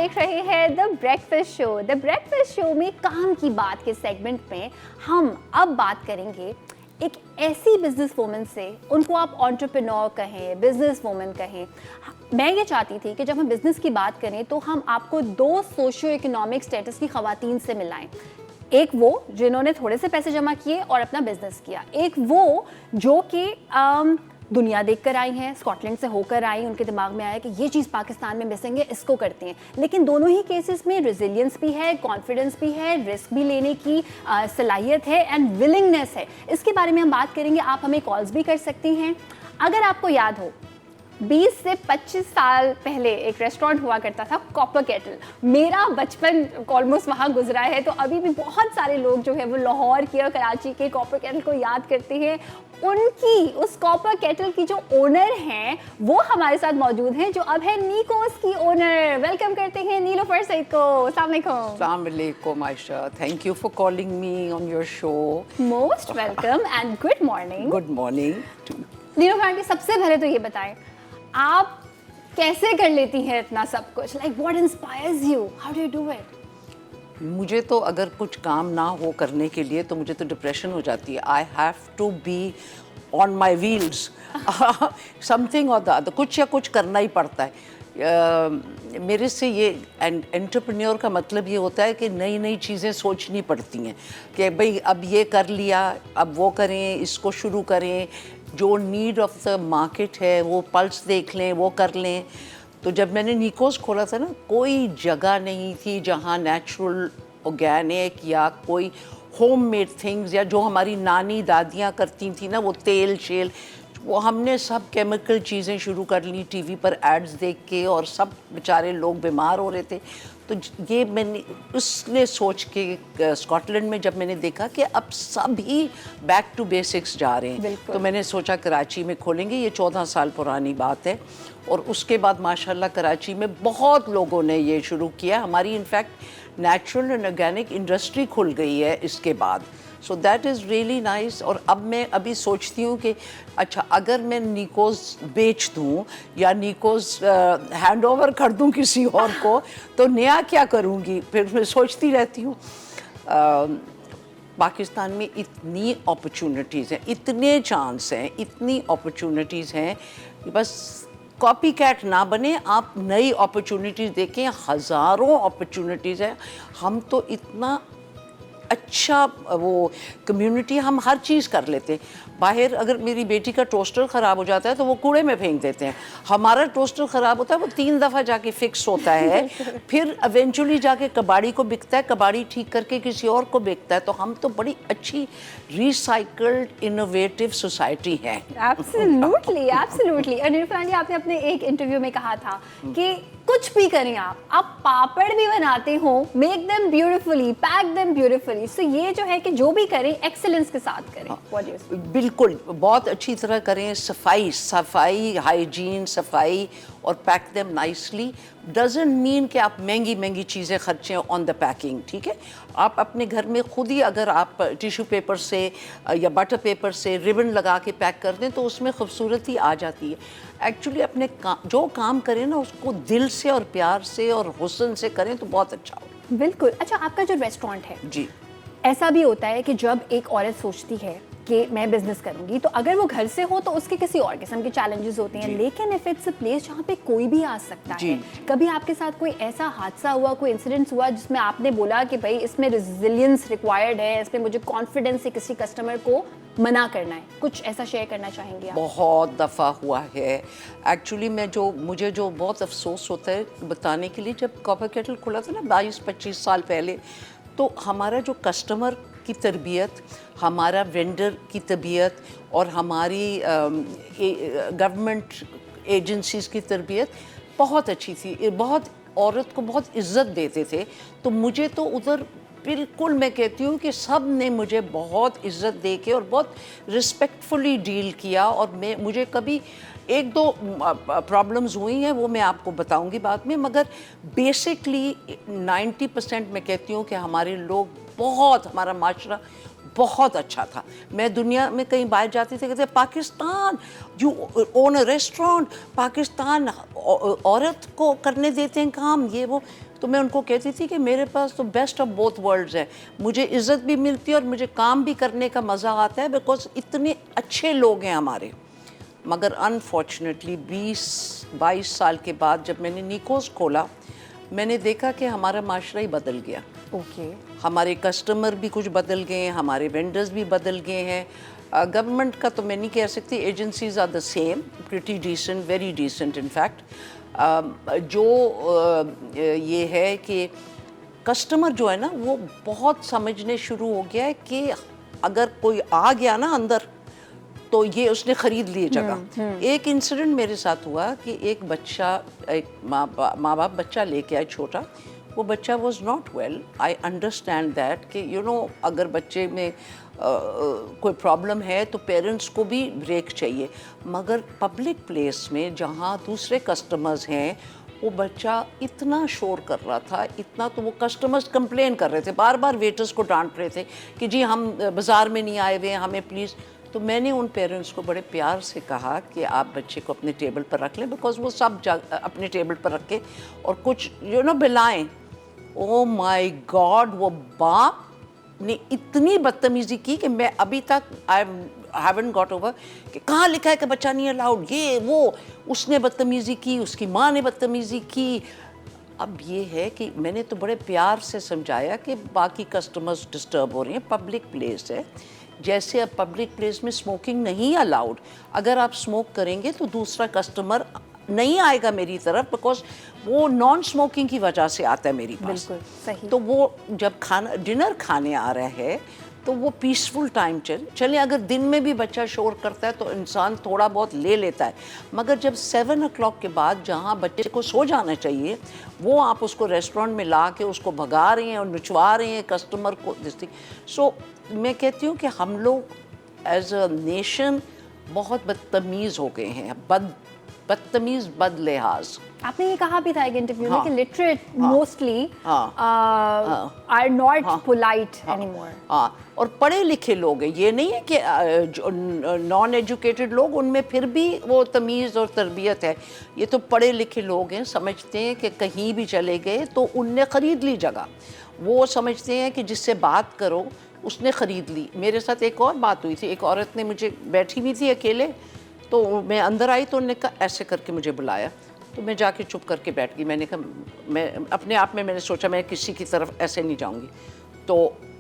देख रहे हैं the breakfast show. The breakfast show में काम की बात के सेगमेंट में हम अब बात करेंगे एक ऐसी बिजनेस वूमन से, उनको आप एंटरप्रेन्योर कहें, बिजनेस वूमन कहें। मैं ये चाहती थी कि जब हम बिजनेस की बात करें तो हम आपको दो सोशियो इकोनॉमिक स्टेटस की खवातीन से मिलाएं। एक वो जिन्होंने थोड़े से पैसे जमा किए और अपना बिजनेस किया, एक वो जो कि दुनिया देखकर आई हैं, स्कॉटलैंड से होकर आई, उनके दिमाग में आया कि ये चीज़ पाकिस्तान में मिसिंग है, इसको करते हैं। लेकिन दोनों ही केसेस में रेजिलियंस भी है, कॉन्फिडेंस भी है, रिस्क भी लेने की सलाहियत है एंड विलिंगनेस है। इसके बारे में हम बात करेंगे। आप हमें कॉल्स भी कर सकती हैं। अगर आपको याद हो 20 से 25 साल पहले एक रेस्टोरेंट हुआ करता था कॉपर केटल। मेरा बचपन ऑलमोस्ट वहाँ गुजरा है, तो अभी भी बहुत सारे लोग जो है वो लाहौर के और कराची के कॉपर केटल को याद करते हैं। उनकी उस कॉपर केटल की जो ओनर हैं वो हमारे साथ मौजूद हैं, जो अब है निकोस की ओनर। वेलकम करते हैं नीलोफर सईद को। अस्सलाम वालेकुम Ayesha, thank you for calling me on your show. Most welcome and good morning. Good morning. Nilofar aunty, सबसे पहले तो ये बताएं आप कैसे कर लेती हैं इतना सब कुछ? Like what inspires you, how do you do it? मुझे तो अगर कुछ काम ना हो करने के लिए तो मुझे तो डिप्रेशन हो जाती है। I have to be on my wheels, something और द अदर, कुछ या कुछ करना ही पड़ता है। मेरे से ये एंटरप्रेन्योर का मतलब ये होता है कि नई नई चीज़ें सोचनी पड़ती हैं कि भाई अब ये कर लिया, अब वो करें, इसको शुरू करें, जो नीड ऑफ द मार्केट है वो पल्स देख लें, वो कर लें। तो जब मैंने निकोस खोला था ना, कोई जगह नहीं थी जहाँ नेचुरल ऑर्गेनिक या कोई होममेड थिंग्स या जो हमारी नानी दादियाँ करती थी ना, वो तेल शेल, वो हमने सब केमिकल चीज़ें शुरू कर ली टीवी पर एड्स देख के, और सब बेचारे लोग बीमार हो रहे थे। तो ये मैंने उसने सोच के स्कॉटलैंड में जब मैंने देखा कि अब सभी बैक टू बेसिक्स जा रहे हैं, तो मैंने सोचा कराची में खोलेंगे। ये 14 साल पुरानी बात है, और उसके बाद माशाल्लाह कराची में बहुत लोगों ने ये शुरू किया। हमारी in fact natural and organic industry खुल गई है इसके बाद। So that is really nice. और अब मैं अभी सोचती हूँ कि अच्छा, अगर मैं निकोस बेच दूँ या निकोस हैंड ओवर कर दूँ किसी और को, तो नया क्या करूँगी? फिर मैं सोचती रहती हूँ। पाकिस्तान में इतनी अपॉर्चुनिटीज़ हैं, इतने चांस हैं, इतनी अपॉर्चुनिटीज़ हैं, बस कॉपी कैट ना बने, आप नई अपॉर्चुनिटीज़ देखें। हज़ारों अपॉर्चुनिटीज़ हैं। हम तो इतना अच्छा वो कम्युनिटी, हम हर चीज़ कर लेते हैं। बाहर अगर मेरी बेटी का टोस्टर ख़राब हो जाता है तो वो कूड़े में फेंक देते हैं। हमारा टोस्टर ख़राब होता है, वो 3 दफ़ा जाके फिक्स होता है, फिर इवेंचुअली जाके कबाड़ी को बिकता है, कबाड़ी ठीक करके किसी और को बिकता है। तो हम तो बड़ी अच्छी रिसाइकल्ड इनोवेटिव सोसाइटी है। Absolutely, absolutely. अनिल, आपने अपने एक इंटरव्यू में कहा था कि कुछ भी करें आप पापड़ भी बनाते हो, make them beautifully, pack them beautifully. So ये जो है कि जो भी करें एक्सीलेंस के साथ करें। What do you say? बिल्कुल, बहुत अच्छी तरह करें। सफाई, हाइजीन, सफाई, और pack them nicely. Doesn't mean कि आप महंगी महंगी चीज़ें खर्चें ऑन द पैकिंग, ठीक है? आप अपने घर में खुद ही अगर आप टिश्यू पेपर से या बटर पेपर से रिबन लगा के पैक कर दें तो उसमें खूबसूरती आ जाती है। एक्चुअली अपने जो काम करें ना, उसको दिल से और प्यार से और हुस्न से करें तो बहुत अच्छा हो। बिल्कुल। अच्छा, आपका जो रेस्टोरेंट है जी, ऐसा भी होता है कि जब एक औरत सोचती है कि मैं बिजनेस करूंगी, तो अगर वो घर से हो तो उसके किसी और किस्म के चैलेंजेस होते हैं, लेकिन इफ इट्स अ प्लेस जहाँ पे कोई भी आ सकता है, कभी आपके साथ कोई ऐसा हादसा हुआ, कोई इंसिडेंट हुआ जिसमें आपने बोला कि भाई इसमें रेजिलियंस रिक्वायर्ड है, इसमें मुझे कॉन्फिडेंस से किसी कस्टमर को मना करना है, कुछ ऐसा शेयर करना चाहेंगे आप? बहुत दफ़ा हुआ है एक्चुअली। मुझे जो बहुत अफसोस होता है बताने के लिए, जब कॉपर केटल खुला था ना 22-25 साल पहले, तो हमारा जो कस्टमर की तरबियत, हमारा वेंडर की तरबियत और हमारी गवर्नमेंट एजेंसीज़ की तरबियत बहुत अच्छी थी। बहुत औरत को बहुत इज़्ज़त देते थे। तो मुझे तो उधर बिल्कुल, मैं कहती हूँ कि सब ने मुझे बहुत इज़्ज़त दे के और बहुत रिस्पेक्टफुली डील किया। और मुझे कभी 1-2 प्रॉब्लम्स हुई हैं, वो मैं आपको बताऊंगी बाद में, मगर बेसिकली 90% मैं कहती हूँ कि हमारे लोग बहुत, हमारा माशरा बहुत अच्छा था। मैं दुनिया में कहीं बाहर जाती थी, कहते Pakistan you own a restaurant, Pakistan औरत को करने देते हैं काम, ये वो। तो मैं उनको कहती थी कि मेरे पास तो बेस्ट ऑफ बोथ वर्ल्ड्स है, मुझे इज़्ज़त भी मिलती है और मुझे काम भी करने का मज़ा आता है, बिकॉज इतने अच्छे लोग हैं हमारे। मगर अनफॉर्चुनेटली 20-22 साल के बाद जब मैंने निकोस खोला, मैंने देखा कि हमारा माशरा ही बदल गया। ओके। हमारे कस्टमर भी कुछ बदल गए हैं, हमारे वेंडर्स भी बदल गए हैं। गवर्नमेंट का तो मैं नहीं कह सकती, agencies are the same, pretty decent, very decent in fact. ये है कि कस्टमर जो है ना वो बहुत समझने शुरू हो गया है कि अगर कोई आ गया ना अंदर तो ये उसने ख़रीद लिए जगह। एक इंसिडेंट मेरे साथ हुआ कि एक बच्चा, एक माँ बाप बच्चा लेके आए छोटा, वो बच्चा was not well. I understand that कि अगर बच्चे में कोई प्रॉब्लम है तो पेरेंट्स को भी ब्रेक चाहिए, मगर पब्लिक प्लेस में जहाँ दूसरे कस्टमर्स हैं वो बच्चा इतना शोर कर रहा था, इतना, तो वो कस्टमर्स कंप्लेन कर रहे थे, बार बार वेटर्स को डांट रहे थे कि जी हम बाज़ार में नहीं आए हुए हैं, हमें प्लीज़। तो मैंने उन पेरेंट्स को बड़े प्यार से कहा कि आप बच्चे को अपने टेबल पर रख लें, बिकॉज वो सब अपने टेबल पर रख के और कुछ बिलाएं। ओ माय गॉड, वो बाप ने इतनी बदतमीज़ी की कि मैं अभी तक आई हैवंट गॉट ओवर कि कहाँ लिखा है कि बच्चा नहीं अलाउड, ये वो। उसने बदतमीज़ी की, उसकी माँ ने बदतमीज़ी की। अब ये है कि मैंने तो बड़े प्यार से समझाया कि बाकी कस्टमर्स डिस्टर्ब हो रहे हैं, पब्लिक प्लेस है। जैसे अब पब्लिक प्लेस में स्मोकिंग नहीं अलाउड, अगर आप स्मोक करेंगे तो दूसरा कस्टमर नहीं आएगा मेरी तरफ, बिकॉज वो नॉन स्मोकिंग की वजह से आता है मेरी पास। बिल्कुल सही। तो वो जब डिनर खाने आ रहा है तो वो पीसफुल टाइम चले। अगर दिन में भी बच्चा शोर करता है तो इंसान थोड़ा बहुत ले लेता है, मगर जब 7 o'clock के बाद जहाँ बच्चे को सो जाना चाहिए वो आप उसको रेस्टोरेंट में ला के उसको भगा रहे हैं और नुचवा रहे हैं कस्टमर को। सो मैं कहती हूँ कि हम लोग एज अ नेशन बहुत बदतमीज़ हो गए हैं, बदतमीज़, बदलिहाज। आपने ये कहा भी था एक इंटरव्यू में हाँ, कि literate mostly are not polite anymore. हाँ, और पढ़े लिखे लोग हैं, ये नहीं है कि जो नॉन एजुकेटेड लोग, उनमें फिर भी वो तमीज़ और तरबियत है। ये तो पढ़े लिखे लोग हैं, समझते हैं कि कहीं भी चले गए तो उनने ख़रीद ली जगह। वो समझते हैं कि जिससे बात करो उसने ख़रीद ली। मेरे साथ एक और बात हुई थी, एक औरत ने मुझे, बैठी हुई थी अकेले, तो मैं अंदर आई तो उन्होंने कहा, ऐसे करके मुझे बुलाया, तो मैं जाके चुप करके बैठ गई। मैंने कहा, मैं अपने आप में मैंने सोचा मैं किसी की तरफ ऐसे नहीं जाऊंगी। तो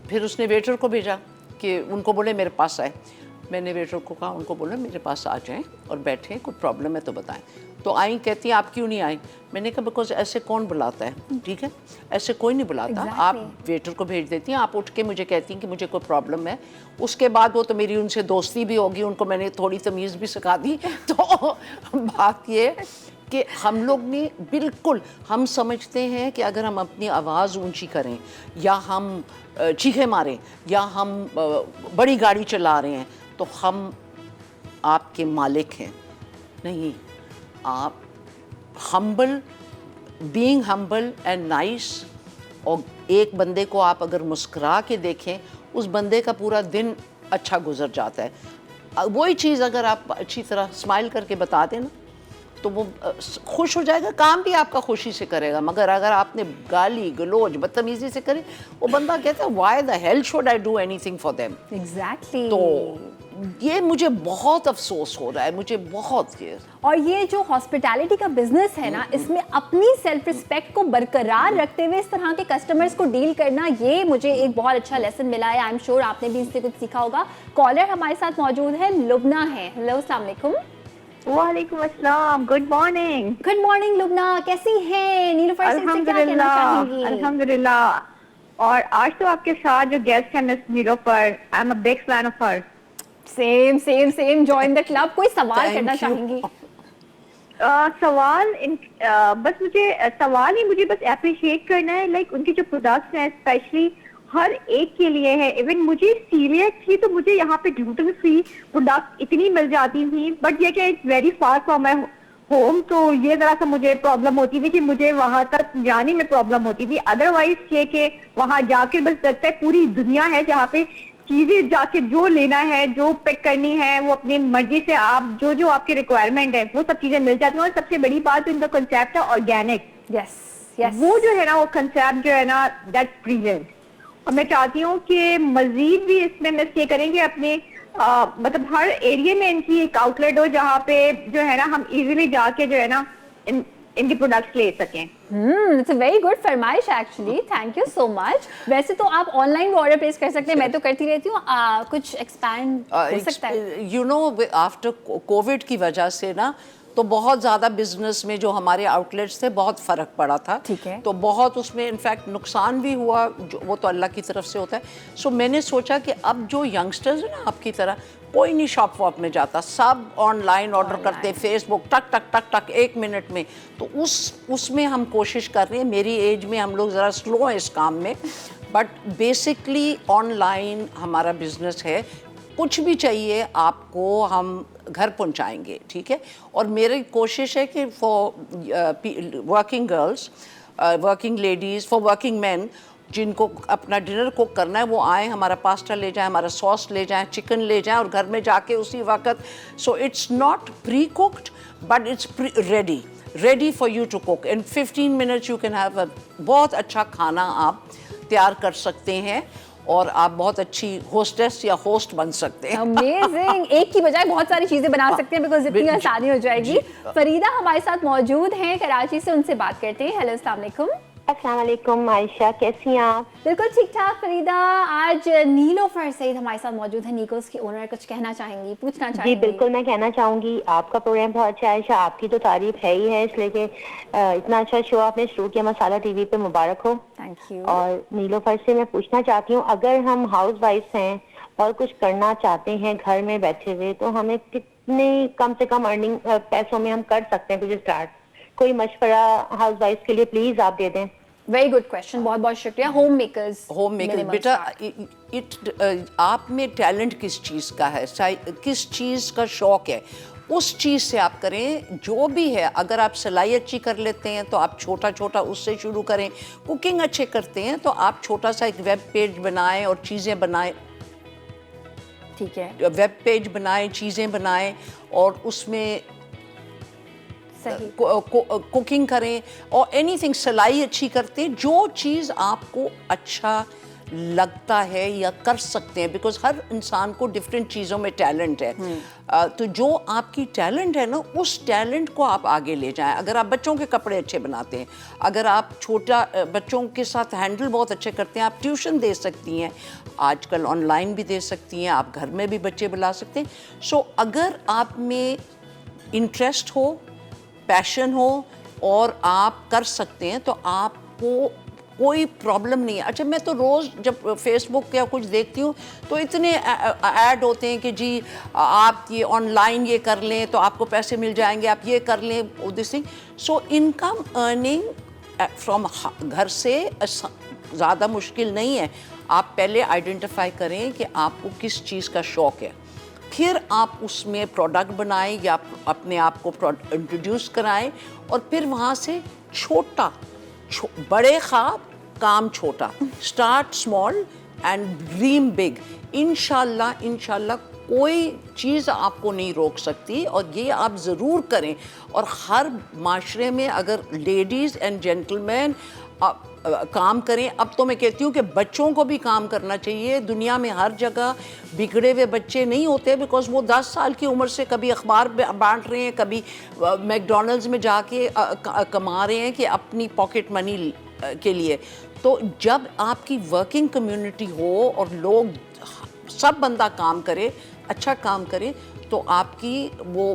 फिर उसने वेटर को भेजा कि उनको बोले मेरे पास आए। मैंने वेटर को कहा, उनको बोला मेरे पास आ जाएं और बैठें, कोई प्रॉब्लम है तो बताएं। तो आई, कहती हैं आप क्यों नहीं आई? मैंने कहा बिकॉज ऐसे कौन बुलाता है, ठीक है, ऐसे कोई नहीं बुलाता। आप वेटर को भेज देती हैं, आप उठ के मुझे कहती हैं कि मुझे कोई प्रॉब्लम है। उसके बाद वो तो मेरी उनसे दोस्ती भी होगी, उनको मैंने थोड़ी तमीज़ भी सिखा दी। तो बात ये कि हम लोग ने बिल्कुल, हम समझते हैं कि अगर हम अपनी आवाज़ ऊंची करें या हम चीखे मारें या हम बड़ी गाड़ी चला रहे हैं तो हम आपके मालिक हैं। नहीं, आप humble, being humble and nice, और एक बंदे को आप अगर मुस्कुरा के देखें, उस बंदे का पूरा दिन अच्छा गुजर जाता है। वही चीज़ अगर आप अच्छी तरह स्माइल करके बता दें ना तो वो खुश हो जाएगा, काम भी आपका खुशी से करेगा। मगर अगर आपने गाली गलोच बदतमीज़ी से करे, वो बंदा कहता है why the hell should I do anything for them. Exactly. तो ये मुझे बहुत अफसोस हो रहा है, मुझे बहुत ये। और ये जो हॉस्पिटैलिटी का बिजनेस है ना, इसमें अपनी सेल्फ रिस्पेक्ट को बरकरार रखते हुए इस तरह के कस्टमर्स को डील करना, ये मुझे एक बहुत अच्छा लेसन मिला है। आई एम श्योर आपने भी इससे कुछ सीखा होगा। कॉलर हमारे साथ मौजूद है, लुबना है। हेलो, अस्सलाम वालेकुम। वालेकुम अस्सलाम, good morning. Good morning Lubna, कैसी हैं? नीलूफर से क्या कहना चाहेंगी? अल्हम्दुलिल्लाह। और आज तो आपके साथ जो गेस्ट है miss Nilufar, I am a big fan of her. Same same same, join the club. कोई सवाल करना चाहेंगी? सवाल बस मुझे सवाल ही मुझे बस अप्रिशिएट करना है, लाइक उनके जो प्रोडक्ट्स हैं स्पेशली हर एक के लिए है। इवन मुझे सीरियस थी तो मुझे यहाँ पे ग्लूटेन फ्री प्रोडक्ट इतनी मिल जाती थी, बट ये क्या it's very far from my home, तो ये जरा सा मुझे प्रॉब्लम होती थी कि मुझे वहां तक जाने में प्रॉब्लम होती थी। अदरवाइज ये कि वहां जाके बस लगता है पूरी दुनिया है जहाँ पे चीजें जाके जो लेना है, जो पिक करनी है, वो अपनी मर्जी से आप जो जो आपकी रिक्वायरमेंट है वो सब चीजें मिल जाती हैं। और सबसे बड़ी बात इनका कंसेप्ट है ऑर्गेनिक। Yes, yes. वो जो है ना, वो कंसेप्ट जो है ना, दैट्स ब्रिलियंट। और मैं चाहती हूँ कि मजीद भी इसमें इन्वेस्ट ये करेंगे अपने मतलब हर एरिया में इनकी एक आउटलेट हो जहाँ पे जो है ना हम इजीली जाके जो है ना इनके प्रोडक्ट्स ले सकें। इट्स अ वेरी गुड फरमाइश actually, thank you so much. वैसे तो आप ऑनलाइन भी ऑर्डर प्लेस कर सकते हैं, मैं तो करती रहती हूँ, कुछ एक्सपैंड हो सकता है? यू नो, आफ्टर कोविड की वजह से ना तो बहुत ज़्यादा बिजनेस में जो हमारे आउटलेट्स थे बहुत फ़र्क पड़ा था। ठीक है। तो बहुत उसमें इनफैक्ट नुकसान भी हुआ, जो वो तो अल्लाह की तरफ से होता है। सो मैंने सोचा कि अब जो यंगस्टर्स हैं ना आपकी तरह, कोई नहीं शॉप वॉप में जाता, सब ऑनलाइन ऑर्डर करते, फेसबुक टक टक टक टक 1 मिनट में। तो उसमें हम कोशिश कर रहे हैं। मेरी एज में हम लोग ज़रा स्लो हैं इस काम में, बट बेसिकली ऑनलाइन हमारा बिजनेस है। कुछ भी चाहिए आपको हम घर पहुंचाएंगे, ठीक है। और मेरी कोशिश है कि for working girls, working ladies, for working man जिनको अपना डिनर कुक करना है, वो आए, हमारा पास्ता ले जाएं, हमारा सॉस ले जाएं, चिकन ले जाएं और घर में जाके उसी वक्त। So it's not pre cooked but it's ready for you to cook. In 15 minutes you can have बहुत अच्छा खाना आप तैयार कर सकते हैं और आप बहुत अच्छी होस्टेस या होस्ट बन सकते हैं। अमेजिंग, एक की बजाय बहुत सारी चीजें बना सकते हैं बिकॉज इतनी आसानी हो जाएगी। फरीदा हमारे साथ मौजूद हैं कराची से, उनसे बात करते हैं। हेलो, अस्सलाम वालेकुम। अस्सलाम वालेकुम आयशा, कैसी हैं आप? बिल्कुल ठीक ठाक फरीदा। आज नीलोफर सईद हमारे साथ मौजूद है, निकोस की ओनर। कुछ कहना चाहेंगी, पूछना चाहेंगी? जी बिल्कुल, मैं कहना चाहूँगी आपका प्रोग्राम बहुत अच्छा है आयशा, आपकी तो तारीफ है ही है, इसलिए कि इतना अच्छा शो आपने शुरू किया। मसाला टीवी पे मुबारक हो। Thank you. और नीलोफर से मैं पूछना चाहती हूँ, अगर हम हाउस वाइफ हैं और कुछ करना चाहते हैं घर में बैठे हुए, तो हमें कितने कम से कम अर्निंग पैसों में हम कर सकते हैं कुछ स्टार्ट? कोई मशवरा हाउस वाइफ के लिए प्लीज आप दे दें। वेरी गुड क्वेश्चन, बहुत बहुत शुक्रिया। होम मेकर्स बेटा, आप में टैलेंट किस चीज़ का है, किस चीज़ का शौक है, उस चीज़ से आप करें। जो भी है, अगर आप सिलाई अच्छी कर लेते हैं तो आप छोटा छोटा उससे शुरू करें। कुकिंग अच्छे करते हैं तो आप छोटा सा एक वेब पेज बनाएं और चीज़ें बनाएं। ठीक है, वेब पेज बनाएं, चीज़ें बनाएं और उसमें सही। कुकिंग करें और एनीथिंग, सिलाई अच्छी करते हैं। जो चीज़ आपको अच्छा लगता है या कर सकते हैं, बिकॉज हर इंसान को डिफरेंट चीज़ों में टैलेंट है। तो जो आपकी टैलेंट है ना, उस टैलेंट को आप आगे ले जाएं। अगर आप बच्चों के कपड़े अच्छे बनाते हैं, अगर आप छोटा बच्चों के साथ हैंडल बहुत अच्छे करते हैं, आप ट्यूशन दे सकती हैं, आजकल ऑनलाइन भी दे सकती हैं, आप घर में भी बच्चे बुला सकते हैं। सो अगर आप में इंटरेस्ट हो, पैशन हो और आप कर सकते हैं तो आपको कोई प्रॉब्लम नहीं है। अच्छा, मैं तो रोज़ जब फेसबुक या कुछ देखती हूँ तो इतने ऐड होते हैं कि जी आप ये ऑनलाइन ये कर लें तो आपको पैसे मिल जाएंगे, आप ये कर लें, this thing. So income earning from घर से ज़्यादा मुश्किल नहीं है। आप पहले आइडेंटिफाई करें कि आपको किस चीज़ का शौक़ है, फिर आप उसमें प्रोडक्ट बनाएं या अपने आप को इंट्रोड्यूस कराएं और फिर वहाँ से बड़े ख्वाब, काम छोटा। Start small and dream big. इंशाल्लाह कोई चीज़ आपको नहीं रोक सकती और ये आप ज़रूर करें। और हर माशरे में अगर लेडीज़ एंड जेंटलमैन काम करें, अब तो मैं कहती हूँ कि बच्चों को भी काम करना चाहिए। दुनिया में हर जगह बिगड़े हुए बच्चे नहीं होते, बिकॉज वो 10 साल की उम्र से कभी अखबार बांट रहे हैं, कभी मैकडोनल्ड्स में जाके कमा रहे हैं कि अपनी पॉकेट मनी के लिए। तो जब आपकी वर्किंग कम्युनिटी हो और लोग सब बंदा काम करे, अच्छा काम करे, तो आपकी वो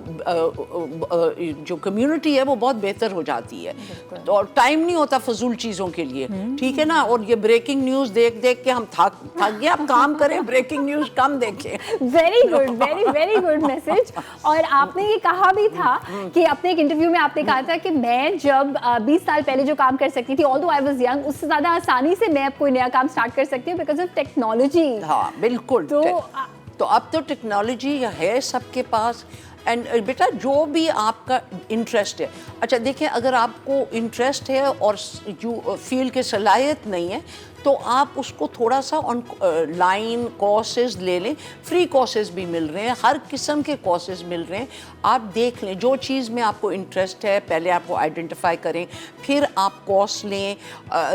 जो कम्युनिटी है वो बहुत बेहतर हो जाती है। तो और टाइम नहीं होता फजूल चीज़ों के लिए, ठीक है ना। और ये ब्रेकिंग न्यूज़ देख देख के हम थक गए। आप काम करें, ब्रेकिंग न्यूज़ कम देखें। Very good, very good message. और आपने ये कहा भी था कि अपने एक इंटरव्यू में आपने कहा था कि मैं जब 20 साल पहले जो काम कर सकती थी, ऑल्दो आई वाज यंग, उससे ज़्यादा आसानी से मैं अब कोई नया काम स्टार्ट कर सकती हूँ बिकॉज ऑफ टेक्नोलॉजी। हाँ बिल्कुल। तो अब तो टेक्नोलॉजी है सबके पास। एंड बेटा, जो भी आपका इंटरेस्ट है, अच्छा देखिए, अगर आपको इंटरेस्ट है और यू फील के सलाहियत नहीं है तो आप उसको थोड़ा सा ऑनलाइन कोर्सेज ले लें, फ्री कोर्सेज भी मिल रहे हैं, हर किस्म के कोर्सेज मिल रहे हैं। आप देख लें जो चीज़ में आपको इंटरेस्ट है, पहले आपको आइडेंटिफाई करें, फिर आप कोर्स लें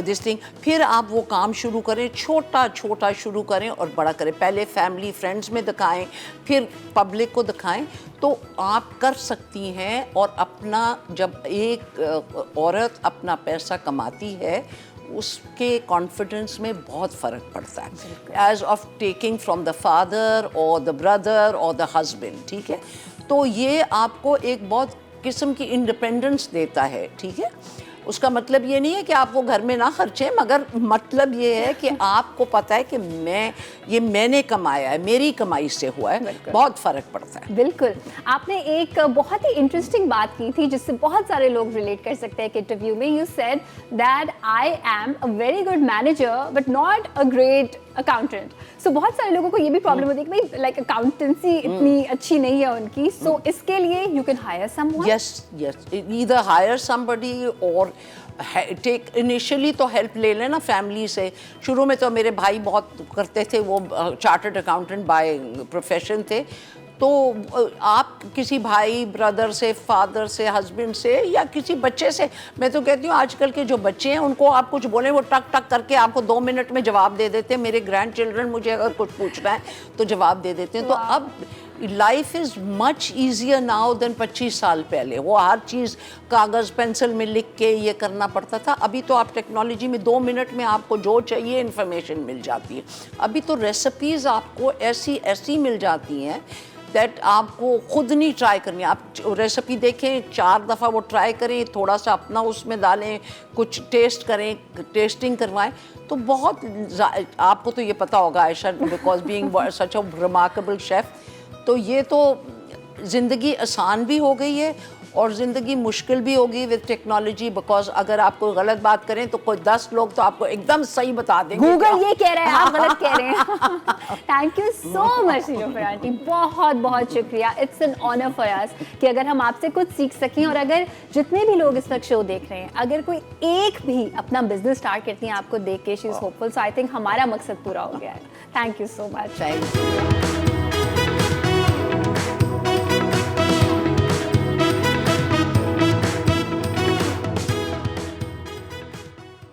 दिस थिंग, फिर आप वो काम शुरू करें, छोटा छोटा शुरू करें और बड़ा करें। पहले फैमिली फ्रेंड्स में दिखाएं, फिर पब्लिक को दिखाएं, तो आप कर सकती हैं। और अपना जब एक औरत अपना पैसा कमाती है उसके कॉन्फिडेंस में बहुत फ़र्क पड़ता है, as of taking from the father और द ब्रदर और द हस्बैंड, ठीक है। तो ये आपको एक बहुत किस्म की इंडिपेंडेंस देता है, ठीक है। उसका मतलब ये नहीं है कि आप वो घर में ना खर्चें, मगर मतलब ये है कि आपको पता है कि मैंने कमाया है, मेरी कमाई से हुआ है, बहुत फ़र्क पड़ता है। बिल्कुल, आपने एक बहुत ही इंटरेस्टिंग बात की थी जिससे बहुत सारे लोग रिलेट कर सकते हैं एक इंटरव्यू में। You said that I am a very good manager but not a great accountant. So बहुत सारे लोगों को ये भी प्रॉब्लम होती है कि भाई लाइक अकाउंटेंसी इतनी अच्छी नहीं है उनकी, सो इसके लिए you can hire someone. Yes, either hire somebody और टेक इनिशियली तो हेल्प ले लेना फैमिली से। शुरू में तो मेरे भाई बहुत करते थे, वो चार्टर्ड अकाउंटेंट बाय प्रोफेशन थे। तो आप किसी भाई ब्रदर से, फादर से, हस्बैंड से या किसी बच्चे से, मैं तो कहती हूँ आजकल के जो बच्चे हैं उनको आप कुछ बोले वो टक टक करके आपको 2 मिनट में जवाब दे देते हैं। मेरे ग्रैंड चिल्ड्रन मुझे अगर कुछ पूछना है तो जवाब दे देते हैं। तो अब life is much easier now than 25 साल पहले। वो हर चीज़ कागज़ पेंसिल में लिख के ये करना पड़ता था। अभी तो आप टेक्नोलॉजी में 2 मिनट में आपको जो चाहिए इन्फॉर्मेशन मिल जाती है। अभी तो रेसिपीज़ आपको ऐसी ऐसी मिल जाती हैं दैट आपको खुद नहीं ट्राई करनी। आप रेसिपी देखें, 4 दफ़ा वो ट्राई करें, थोड़ा सा अपना उसमें डालें, कुछ टेस्ट करें, टेस्टिंग करवाएं, तो बहुत आपको तो ये पता होगा Ayesha, because being such a remarkable chef. तो ये तो ज़िंदगी आसान भी हो गई है और ज़िंदगी मुश्किल भी होगी विद टेक्नोलॉजी, बिकॉज अगर आप कोई गलत बात करें तो कोई 10 लोग तो आपको एकदम सही बता देंगे। गूगल ये कह रहे हैं, आप गलत कह रहे हैं। Thank you so much Nilofar aunty, बहुत बहुत शुक्रिया। It's an honour for us कि अगर हम आपसे कुछ सीख सकें, और अगर जितने भी लोग इस वक्त शो देख रहे हैं अगर कोई एक भी अपना बिजनेस स्टार्ट करती हैं आपको देख के, she is hopeful, so I think हमारा मकसद पूरा हो गया है। Thank you so much. Thank you.